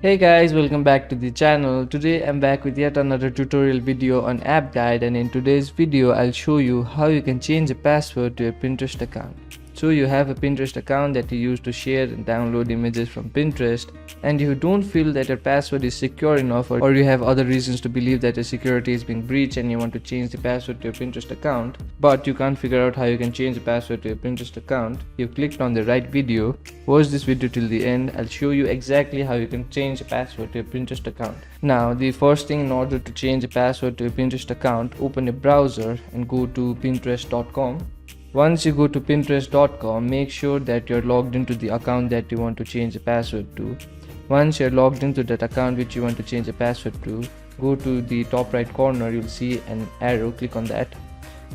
Hey guys, welcome back to the channel. Today I'm back with yet another tutorial video on app guide, and in today's video I'll show you how you can change a password to your Pinterest account. So you have a Pinterest account that you use to share and download images from Pinterest, and you don't feel that your password is secure enough, or you have other reasons to believe that your security is being breached and you want to change the password to your Pinterest account, but you can't figure out how you can change the password to your Pinterest account. You've clicked on the right video. Watch this video till the end. I'll show you exactly how you can change a password to your Pinterest account. Now, the first thing, in order to change a password to your Pinterest account, open a browser and go to pinterest.com. Once you go to pinterest.com, make sure that you're logged into the account that you want to change the password to. Once you're logged into that account which you want to change the password to, go to the top right corner. You'll see an arrow. Click on that.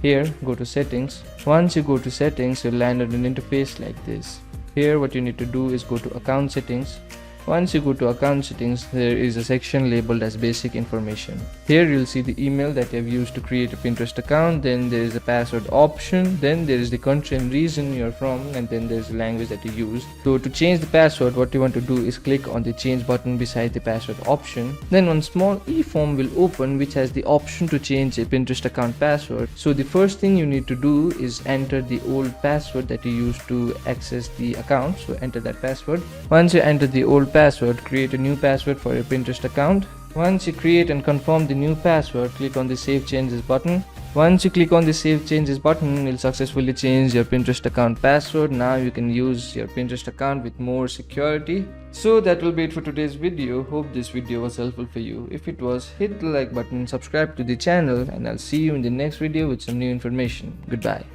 Here, go to settings. Once you go to settings, you'll land on an interface like this. Here, what you need to do is go to account settings. Once you go to account settings, there is a section labeled as basic information. Here you'll see the email that you have used to create a Pinterest account, then there is a password option, then there is the country and region you're from, and then there's the language that you use. So to change the password, what you want to do is click on the change button beside the password option. Then one small e-form will open which has the option to change a Pinterest account password. So the first thing you need to do is enter the old password that you used to access the account. So enter that password. Once you enter the old password, create a new password for your Pinterest account. Once you create and confirm the new password, click on the Save Changes button. Once you click on the Save Changes button, you'll successfully change your Pinterest account password. Now you can use your Pinterest account with more security. So that will be it for today's video. Hope this video was helpful for you. If it was, hit the like button, subscribe to the channel, and I'll see you in the next video with some new information. Goodbye.